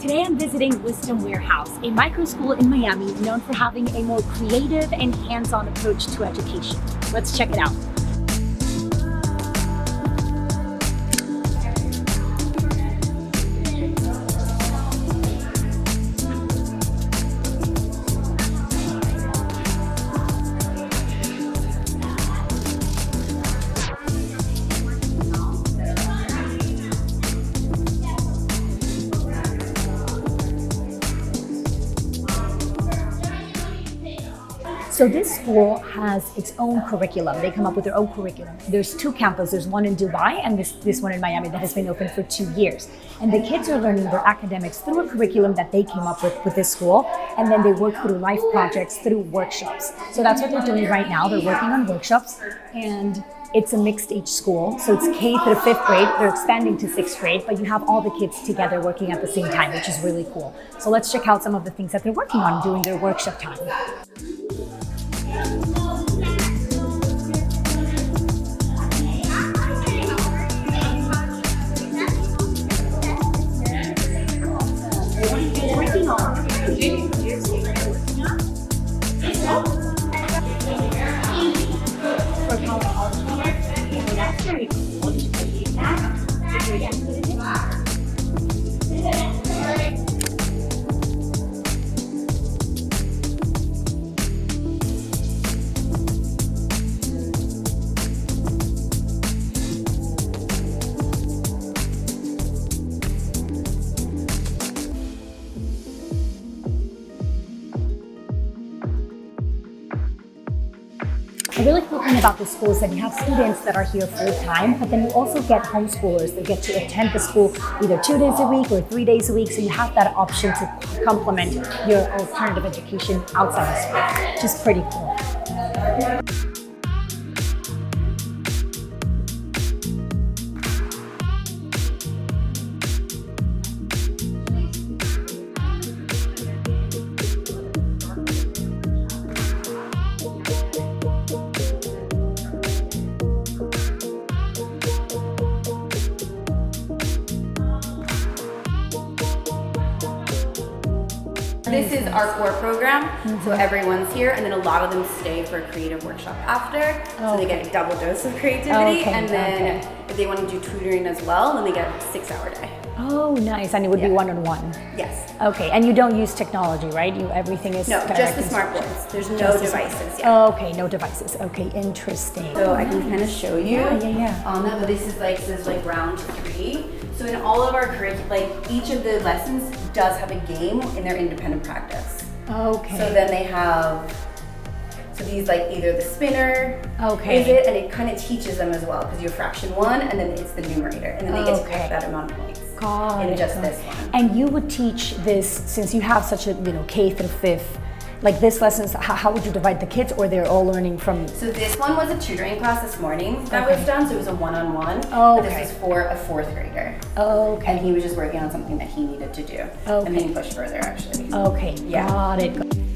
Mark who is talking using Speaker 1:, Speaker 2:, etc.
Speaker 1: Today I'm visiting Wisdom Warehouse, a microschool in Miami known for having a more creative and hands-on approach to education. Let's check it out. So this school has its own curriculum. They come up with their own curriculum. There's two campuses. There's one in Dubai and this one in Miami that has been open for 2 years. And the kids are learning their academics through a curriculum that they came up with this school. And then they work through life projects, through workshops. So that's what they're doing right now. They're working on workshops, and it's a mixed age school. So it's K through 5th grade. They're expanding to 6th grade, but you have all the kids together working at the same time, which is really cool. So let's check out some of the things that they're working on during their workshop time. The really cool thing about this school is that you have students that are here full time, but then you also get homeschoolers that get to attend the school either 2 days a week or 3 days a week. So you have that option to complement your alternative education outside of school, which is pretty cool.
Speaker 2: This is our core program, so everyone's here, and then a lot of them stay for a creative workshop after, so they get a double dose of creativity, and then if they want to do tutoring as well, then they get a 6-hour day.
Speaker 1: Oh, nice. And it would be one-on-one?
Speaker 2: Yes.
Speaker 1: Okay, and you don't use technology, right? Everything is
Speaker 2: no, just the smart boards. There's no devices yet.
Speaker 1: Okay, no devices. Okay, interesting.
Speaker 2: So I can kind of show you
Speaker 1: Yeah.
Speaker 2: on that, but this is like round 3. So in all of our each of the lessons does have a game in their independent practice.
Speaker 1: Okay.
Speaker 2: So then they have, these either the spinner, is it, and it kind of teaches them as well, because you have fraction 1 and then it's the numerator, and then they get to pick that amount of points. In just this one.
Speaker 1: And you would teach this, since you have such a K through 5th, like this lessons, how would you divide the kids, or they're all learning from?
Speaker 2: So this one was a tutoring class this morning that was done, so it was a one-on-one.
Speaker 1: But
Speaker 2: this was for a 4th grader.
Speaker 1: Okay.
Speaker 2: And he was just working on something that he needed to do. And then pushed further, actually.
Speaker 1: Okay, got it.